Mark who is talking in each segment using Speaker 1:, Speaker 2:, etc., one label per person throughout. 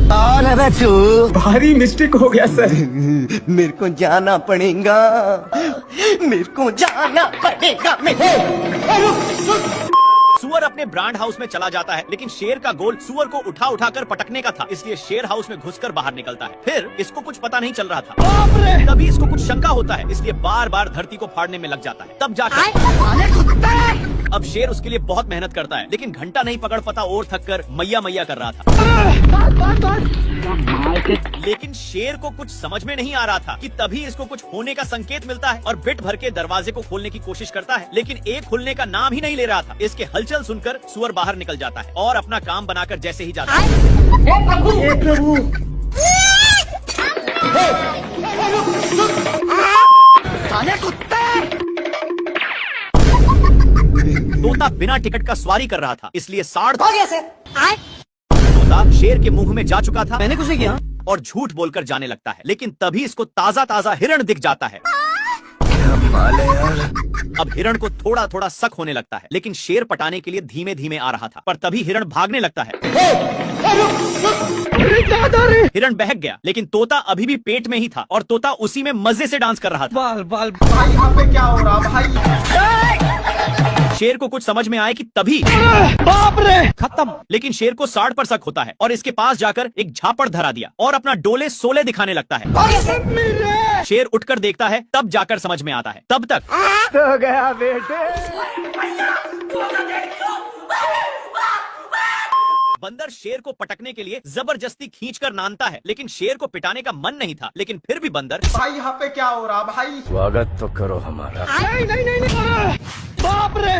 Speaker 1: कौन है बे तू?
Speaker 2: भारी मिस्टेक हो गया सर।
Speaker 1: मेरे को जाना पड़ेगा, मेरे को जाना पड़ेगा।
Speaker 3: सुअर अपने ब्रांड हाउस में चला जाता है, लेकिन शेर का गोल सुअर को उठा उठाकर पटकने का था, इसलिए शेर हाउस में घुसकर बाहर निकलता है। फिर इसको कुछ पता नहीं चल रहा था, तभी इसको कुछ शंका होता है, इसलिए बार बार धरती को फाड़ने में लग जाता है। तब जाकर अब शेर उसके लिए बहुत मेहनत करता है, लेकिन घंटा नहीं पकड़ पाता और थक कर मैया मैया कर रहा था। लेकिन शेर को कुछ समझ में नहीं आ रहा था कि तभी इसको कुछ होने का संकेत मिलता है और बिट भर के दरवाजे को खोलने की कोशिश करता है, लेकिन एक खुलने का नाम ही नहीं ले रहा था। इसके हलचल सुनकर सुअर बाहर निकल जाता है और अपना काम बनाकर जैसे ही जाता है,
Speaker 1: हे प्रभु,
Speaker 3: तोता बिना टिकट का सवारी कर रहा था, इसलिए साढ़
Speaker 1: हो गया सर।
Speaker 3: तोता शेर के मुंह में जा चुका था
Speaker 1: मैंने कुछ नहीं किया।
Speaker 3: और झूठ बोलकर जाने लगता है, लेकिन तभी इसको ताजा ताजा हिरण दिख जाता है। अब हिरण को थोड़ा थोड़ा शक होने लगता है, लेकिन शेर पटाने के लिए धीमे धीमे आ रहा था, पर तभी हिरण भागने लगता है। हिरण बहक गया, लेकिन तोता अभी भी पेट में ही था और तोता उसी में मजे से डांस कर रहा था।
Speaker 2: बाल बाल भाई, यहाँ पे क्या हो रहा भाई?
Speaker 3: शेर को कुछ समझ में आए कि तभी
Speaker 2: बाप रे, खत्म।
Speaker 3: लेकिन शेर को साड़ पर शक होता है और इसके पास जाकर एक झापड़ धरा दिया और अपना डोले सोले दिखाने लगता है। शेर उठकर देखता है, तब जाकर समझ में आता है। तब तक
Speaker 2: हो गया बेटे।
Speaker 3: बंदर शेर को पटकने के लिए जबरदस्ती खींचकर नानता है, लेकिन शेर को पिटाने का मन नहीं था, लेकिन फिर भी बंदर
Speaker 2: भाई यहाँ पे क्या हो रहा भाई?
Speaker 1: स्वागत तो करो हमारा।
Speaker 2: नहीं। बाप रे,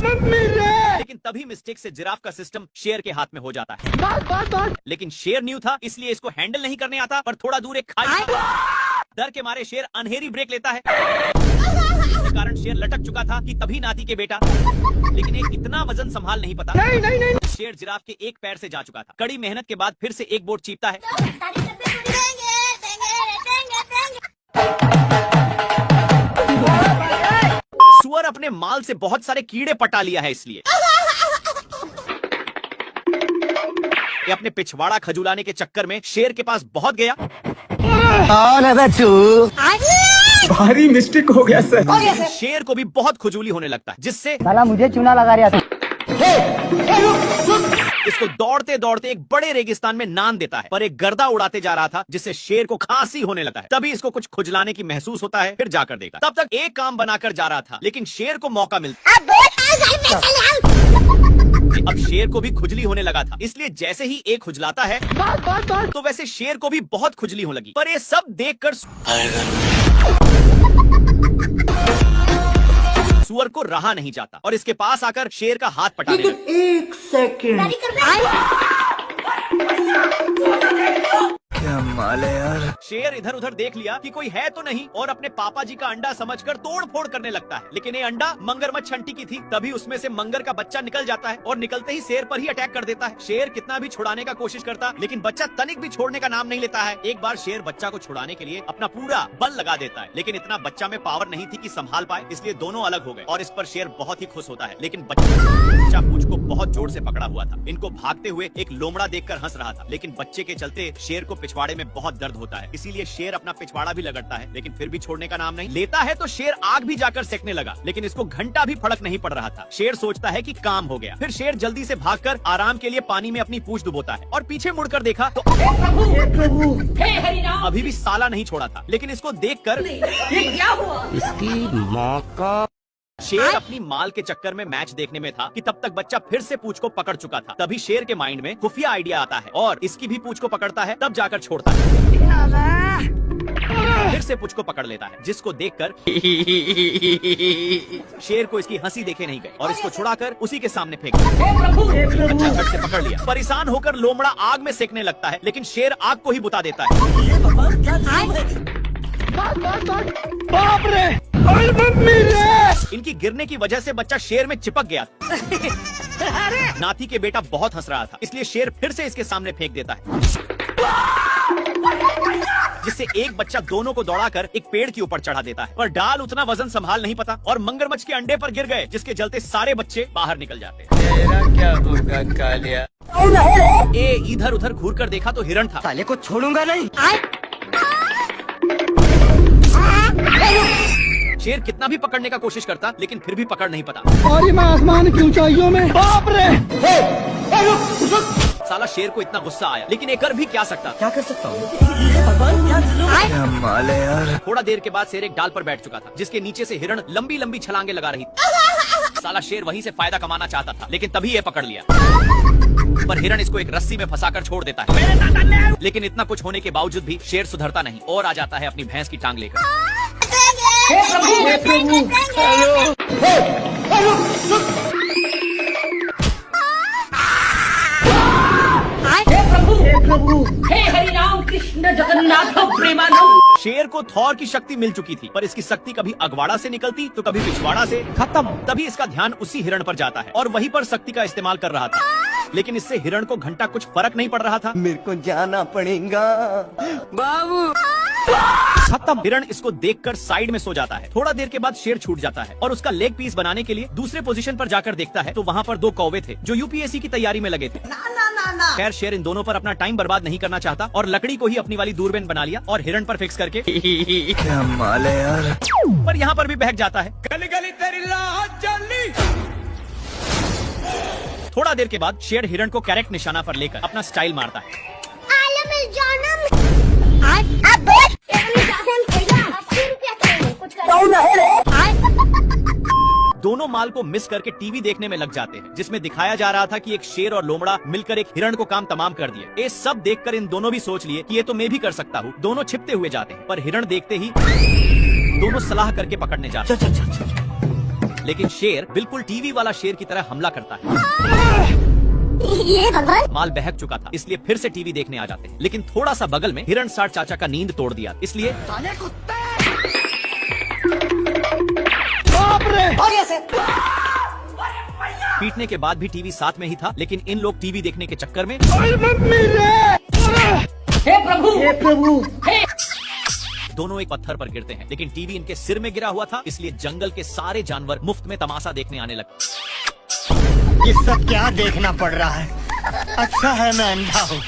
Speaker 2: मम्मी रे।
Speaker 3: लेकिन तभी मिस्टेक से जिराफ का सिस्टम शेर के हाथ में हो जाता है। लेकिन शेर न्यू था, इसलिए इसको हैंडल नहीं करने आता, पर थोड़ा दूर एक खाई डर के मारे शेर अनहेरी ब्रेक लेता है, जिसके कारण शेर लटक चुका था कि तभी नाती के बेटा, लेकिन एक इतना वजन संभाल नहीं पाता।
Speaker 2: नहीं।
Speaker 3: शेर जिराफ के एक पैर से जा चुका था। कड़ी मेहनत के बाद फिर से एक बोर्ड चीपता है। सुअर अपने माल से बहुत सारे कीड़े पटा लिया है, इसलिए ये अपने पिछवाड़ा खजुलाने के चक्कर में शेर के पास बहुत गया।
Speaker 1: कौन है बे तू?
Speaker 2: भारी मिस्टेक हो गया सर।
Speaker 3: शेर को भी बहुत खुजूली होने लगता है, जिससे
Speaker 1: साला मुझे चूना लगा रहा था।
Speaker 3: इसको दौड़ते दौड़ते एक बड़े रेगिस्तान में नान देता है, पर एक गर्दा उड़ाते जा रहा था, जिससे शेर को खांसी होने लगा है। तभी इसको कुछ खुजलाने की महसूस होता है, फिर जाकर देखा। तब तक एक काम बनाकर जा रहा था, लेकिन शेर को मौका मिलता। अब शेर को भी खुजली होने लगा था, इसलिए जैसे ही एक खुजलाता है तो वैसे शेर को भी बहुत खुजली होने लगी। पर ये सब देखकर सुअर को रहा नहीं जाता और इसके पास आकर शेर का हाथ पटाने लगा।
Speaker 1: एक सेकंड, क्या माल है यार।
Speaker 3: शेर इधर उधर देख लिया कि कोई है तो नहीं और अपने पापा जी का अंडा समझकर तोड़ फोड़ करने लगता है, लेकिन ये अंडा मगरमच्छ छंटी की थी। तभी उसमें से मंगर का बच्चा निकल जाता है और निकलते ही शेर पर ही अटैक कर देता है। शेर कितना भी छुड़ाने का कोशिश करता, लेकिन बच्चा तनिक भी छोड़ने का नाम नहीं लेता है। एक बार शेर बच्चा को छुड़ाने के लिए अपना पूरा बल लगा देता है, लेकिन इतना बच्चा में पावर नहीं थी कि संभाल पाए, इसलिए दोनों अलग हो गए और इस पर शेर बहुत ही खुश होता है। लेकिन बच्चा पूंछ को बहुत जोर से पकड़ा हुआ था। इनको भागते हुए एक लोमड़ा देखकर हंस रहा था, लेकिन बच्चे के चलते शेर को पिछवाड़े में बहुत दर्द होता है, इसीलिए शेर अपना पिछवाड़ा भी लगड़ता है, लेकिन फिर भी छोड़ने का नाम नहीं लेता है। तो शेर आग भी जाकर सेकने लगा, लेकिन इसको घंटा भी फर्क नहीं पड़ रहा था। शेर सोचता है कि काम हो गया। फिर शेर जल्दी से भागकर आराम के लिए पानी में अपनी पूंछ डुबोता है और पीछे मुड़कर देखा तो अभी भी साला नहीं छोड़ा था, लेकिन इसको देखकर
Speaker 1: इसकी माँ का।
Speaker 3: शेर अपनी माल के चक्कर में मैच देखने में था कि तब तक बच्चा फिर से पूंछ को पकड़ चुका था। तभी शेर के माइंड में खुफिया आइडिया आता है और इसकी भी पूंछ को पकड़ता है, तब जाकर छोड़ता है। फिर से पूंछ को पकड़ लेता है, जिसको देखकर शेर को इसकी हंसी देखे नहीं गई और इसको छुड़ाकर उसी के सामने फेंक दिया। बच्चा झट से पकड़ लिया। परेशान होकर लोमड़ा आग में सेकने लगता है, लेकिन शेर आग को ही बुता देता है।
Speaker 2: बाप रे, मम्मी रे।
Speaker 3: इनकी गिरने की वजह से बच्चा शेर में चिपक गया। नाती के बेटा बहुत हंस रहा था, इसलिए शेर फिर से इसके सामने फेंक देता है, जिससे एक बच्चा दोनों को दौड़ाकर एक पेड़ के ऊपर चढ़ा देता है, पर डाल उतना वजन संभाल नहीं पाता और मगरमच्छ के अंडे पर गिर गए, जिसके चलते सारे बच्चे बाहर निकल जाते हैं।
Speaker 4: तेरा क्या होगा कालिया?
Speaker 3: ए इधर उधर घूर कर देखा तो हिरण था।
Speaker 1: साले को छोड़ूंगा नहीं।
Speaker 3: शेर कितना भी पकड़ने का कोशिश करता लेकिन फिर भी पकड़ नहीं पाता।
Speaker 2: और मैं आसमान की ऊंचाइयों में, बाप रे।
Speaker 3: साला शेर को इतना गुस्सा आया, लेकिन एक कर भी क्या सकता।
Speaker 1: क्या कर सकता हूँ? क्या माल है यार।
Speaker 3: थोड़ा देर के बाद शेर एक डाल पर बैठ चुका था, जिसके नीचे से हिरण लंबी लंबी छलांगे लगा रही थी। साला शेर वहीं से फायदा कमाना चाहता था, लेकिन तभी ये पकड़ लिया। पर हिरण इसको एक रस्सी में फंसाकर छोड़ देता है। लेकिन इतना कुछ होने के बावजूद भी शेर सुधरता नहीं और आ जाता है अपनी भैंस की टांग लेकर।
Speaker 5: हे हरि राम कृष्ण जगन्नाथ प्रेमानंद।
Speaker 3: शेर को थॉर की शक्ति मिल चुकी थी, पर इसकी शक्ति कभी अगवाड़ा से निकलती तो कभी पिछवाड़ा से। खत्म। तभी इसका ध्यान उसी हिरण पर जाता है और वहीं पर शक्ति का इस्तेमाल कर रहा था, लेकिन इससे हिरण को घंटा कुछ फर्क नहीं पड़ रहा था।
Speaker 1: मेरे को जाना पड़ेगा
Speaker 4: बाबू
Speaker 3: खत्म। हिरण इसको देखकर साइड में सो जाता है। थोड़ा देर के बाद शेर छूट जाता है और उसका लेग पीस बनाने के लिए दूसरे पोजीशन पर जाकर देखता है तो वहाँ पर दो कौवे थे जो यूपीएससी की तैयारी में लगे थे। खैर शेर इन दोनों पर अपना टाइम बर्बाद नहीं करना चाहता और लकड़ी को ही अपनी वाली दूरबीन बना लिया और हिरण पर फिक्स करके
Speaker 1: क्या माल है यार।
Speaker 3: पर यहाँ पर भी बहक जाता है। गली गली तेरी लात जली। थोड़ा देर के बाद शेर हिरण को करेक्ट निशाना पर लेकर अपना स्टाइल मारता है। दोनों माल को मिस करके टीवी देखने में लग जाते हैं, जिसमें दिखाया जा रहा था कि एक शेर और लोमड़ा मिलकर एक हिरण को काम तमाम कर दिए। ये सब देखकर इन दोनों भी सोच लिए कि ये तो मैं भी कर सकता हूँ। दोनों छिपते हुए जाते हैं, पर हिरण देखते ही दोनों सलाह करके पकड़ने जाते हैं। लेकिन शेर बिल्कुल टीवी वाला शेर की तरह हमला करता है। माल बहक चुका था, इसलिए फिर से टीवी देखने आ जाते हैं, लेकिन थोड़ा सा बगल में हिरण साठ चाचा का नींद तोड़ दिया, इसलिए पीटने के बाद भी टीवी साथ में ही था, लेकिन इन लोग टीवी देखने के चक्कर में
Speaker 5: हे प्रभु
Speaker 3: दोनों एक पत्थर पर गिरते हैं, लेकिन टीवी इनके सिर में गिरा हुआ था, इसलिए जंगल के सारे जानवर मुफ्त में तमाशा देखने आने लगे।
Speaker 1: ये सब क्या देखना पड़ रहा है? अच्छा है मैं अंधा हूँ।